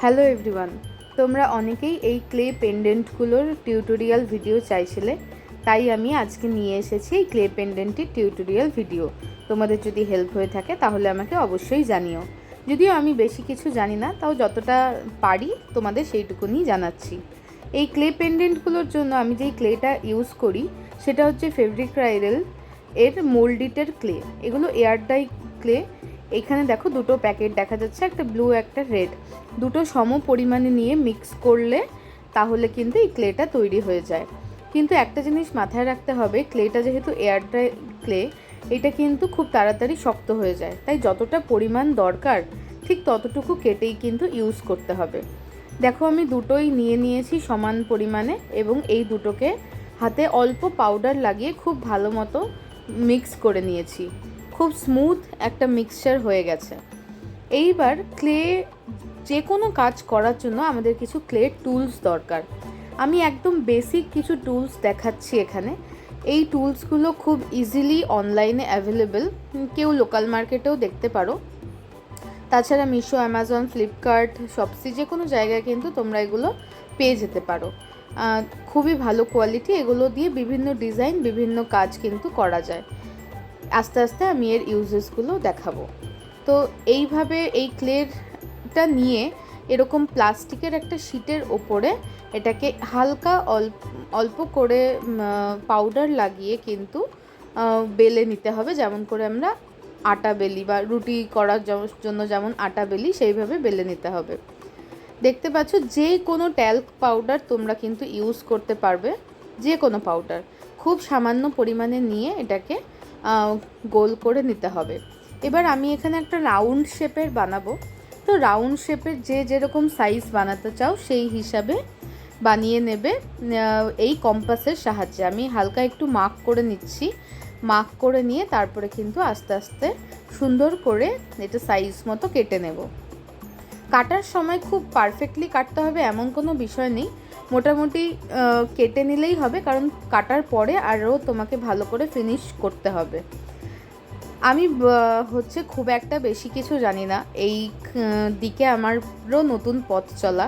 Hello everyone, তোমরা অনেকেই এই ক্লে পেন্ডেন্টগুলোর টিউটোরিয়াল ভিডিও চাইছিলে, তাই আমি আজকে নিয়ে এসেছি এই ক্লে পেন্ডেন্টের টিউটোরিয়াল ভিডিও। তোমাদের যদি হেল্প হয়ে থাকে তাহলে আমাকে অবশ্যই জানিও। যদিও আমি বেশি কিছু জানি না, তাও যতটা পারি তোমাদের সেইটুকুনি জানাচ্ছি। এই ক্লে পেন্ডেন্টগুলোর জন্য আমি যেই ক্লেটা ইউজ করি সেটা হচ্ছে ফেব্রিক রাইডেল এর মোল্ডিটের ক্লে। এগুলো এয়ার ডাই ক্লে। এখানে দেখো দুটো প্যাকেট দেখা যাচ্ছে, একটা ব্লু একটা রেড। দুটো সম পরিমাণে নিয়ে মিক্স করলে তাহলে কিন্তু এই ক্লেটা তৈরি হয়ে যায়। কিন্তু একটা জিনিস মাথায় রাখতে হবে, ক্লেটা যেহেতু এয়ার ড্রাই ক্লে, এটা কিন্তু খুব তাড়াতাড়ি শক্ত হয়ে যায়, তাই যতটা পরিমাণ দরকার ঠিক ততটুকু কেটেই কিন্তু ইউজ করতে হবে। দেখো আমি দুটোই নিয়ে নিয়েছি সমান পরিমাণে, এবং এই দুটোকে হাতে অল্প পাউডার লাগিয়ে খুব ভালো মতো মিক্স করে নিয়েছি। খুব স্মুথ একটা মিক্সচার হয়ে গেছে। এইবার ক্লে যে কোনো কাজ করার জন্য আমাদের কিছু ক্লে টুলস দরকার। আমি একদম বেসিক কিছু টুলস দেখাচ্ছি এখানে। এই টুলসগুলো খুব ইজিলি অনলাইনে অ্যাভেলেবেল, কেউ লোকাল মার্কেটেও দেখতে পারো। তাছাড়া মিশো, অ্যামাজন, ফ্লিপকার্ট, শপসি যে কোনো জায়গায় কিন্তু তোমরা এগুলো পেয়ে যেতে পারো। খুবই ভালো কোয়ালিটি, এগুলো দিয়ে বিভিন্ন ডিজাইন, বিভিন্ন কাজ কিন্তু করা যায়। আস্তে আস্তে আমি এর ইউজেসগুলো দেখাবো। তো এইভাবে এই ক্লেটা নিয়ে এরকম প্লাস্টিকের একটা শিটের ওপরে এটাকে হালকা অল্প করে পাউডার লাগিয়ে কিন্তু বেলে নিতে হবে, যেমন করে আমরা আটা বেলি বা রুটি করার জন্য যেমন আটা বেলি সেইভাবে বেলে নিতে হবে। দেখতে পাচ্ছ যে কোনো ট্যাল্ক পাউডার তোমরা কিন্তু ইউজ করতে পারবে, যে কোনো পাউডার খুব সামান্য পরিমাণে নিয়ে এটাকে গোল করে নিতে হবে। এবার আমি এখানে একটা রাউন্ড শেপের বানাবো। তো রাউন্ড শেপের যে যেরকম সাইজ বানাতে চাও সেই হিসাবে বানিয়ে নেবে। এই কম্পাসের সাহায্যে আমি হালকা একটু মার্ক করে নিচ্ছি। মার্ক করে নিয়ে তারপরে কিন্তু আস্তে আস্তে সুন্দর করে এটা সাইজ মতো কেটে নেব। কাটার সময় খুব পারফেক্টলি কাটতে হবে এমন কোনো বিষয় নেই, মোটামুটি কেটে নিলেই হবে, কারণ কাটার পরে আরও তোমাকে ভালো করে ফিনিশ করতে হবে। আমি হচ্ছে খুব একটা বেশি কিছু জানি না, এই দিকে আমারও নতুন পথ চলা,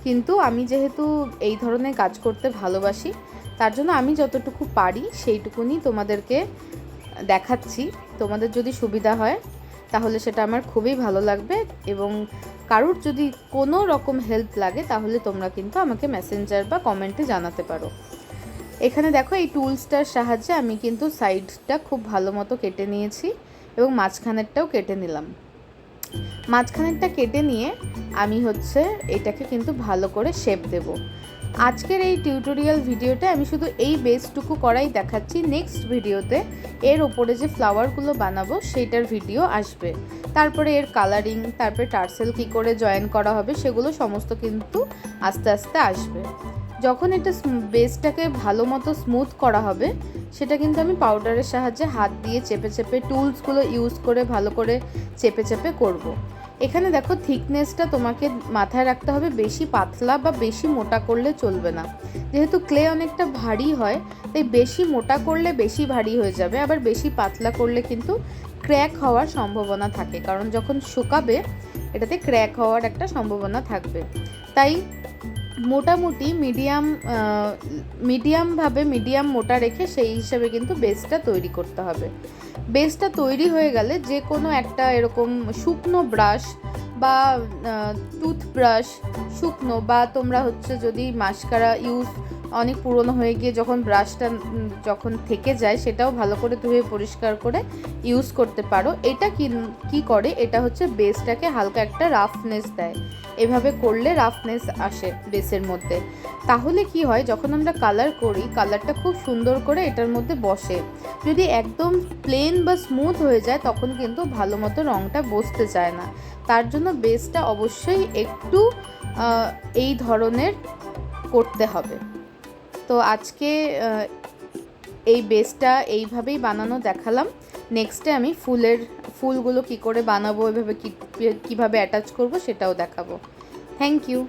কিন্তু আমি যেহেতু এই ধরনের কাজ করতে ভালোবাসি, তার জন্য আমি যতটুকু পারি সেইটুকুনি তোমাদেরকে দেখাচ্ছি। তোমাদের যদি সুবিধা হয় তাহলে সেটা আমার খুবই ভালো লাগবে, এবং কারুর যদি কোনো রকম হেল্প লাগে তাহলে তোমরা কিন্তু আমাকে মেসেঞ্জার বা কমেন্টে জানাতে পারো। এখানে দেখো এই টুলসটার সাহায্যে আমি কিন্তু সাইডটা খুব ভালো মতো কেটে নিয়েছি, এবং মাঝখানেরটাও কেটে নিলাম। মাঝখানেরটা কেটে নিয়ে আমি হচ্ছে এটাকে কিন্তু ভালো করে শেপ দেব। আজকের এই টিউটোরিয়াল ভিডিওতে আমি শুধু এই বেসটুকু করাই দেখাচ্ছি। নেক্সট ভিডিওতে এর ওপরে যে ফ্লাওয়ারগুলো বানাবো সেইটার ভিডিও আসবে। তারপরে এর কালারিং, তারপরে টার্সেল কী করে জয়েন করা হবে সেগুলো সমস্ত কিন্তু আস্তে আস্তে আসবে। যখন এটা বেসটাকে ভালো মতো স্মুথ করা হবে, সেটা কিন্তু আমি পাউডারের সাহায্যে হাত দিয়ে চেপে চেপে টুলসগুলো ইউজ করে ভালো করে চেপে চেপে করব। এখানে দেখো থিকনেসটা তোমাকে মাথায় রাখতে হবে, বেশি পাতলা বা বেশি মোটা করলে চলবে না। যেহেতু ক্লে অনেকটা ভারী হয়, তাই বেশি মোটা করলে বেশি ভারী হয়ে যাবে, আবার বেশি পাতলা করলে কিন্তু ক্র্যাক হওয়ার সম্ভাবনা থাকে, কারণ যখন শুকাবে এটাতে ক্র্যাক হওয়ার একটা সম্ভাবনা থাকবে। তাই মোটামুটি মিডিয়াম মোটা রেখে সেই হিসাবে কিন্তু বেসটা তৈরি করতে হবে। বেসটা তৈরি হয়ে গেলে যে কোনো একটা এরকম শুকনো ব্রাশ বা টুথব্রাশ, শুকনো, বা তোমরা হচ্ছে যদি মাস্কারা ইউজ অনেক পুরনো হয়ে গিয়ে যখন ব্রাশটা যখন থেকে যায় সেটাও ভালো করে ধুয়ে পরিষ্কার করে ইউজ করতে পারো। এটা কি করে, এটা হচ্ছে বেসটাকে হালকা একটা রাফনেস দেয়। এভাবে করলে রাফনেস আসে বেসের মধ্যে। তাহলে কি হয়, যখন আমরা কালার করি কালারটা খুব সুন্দর করে এটার মধ্যে বসে। যদি একদম প্লেন বা স্মুথ হয়ে যায় তখন কিন্তু ভালো মতো রঙটা বসতে চায় না। তার জন্য বেসটা অবশ্যই একটু এই ধরনের করতে হবে। তো আজকে এই বেসটা এইভাবেই বানানো দেখালাম। নেক্সটে আমি ফুলগুলো কি করে বানাবো, এভাবে কীভাবে অ্যাটাচ করব সেটাও দেখাবো। Thank you.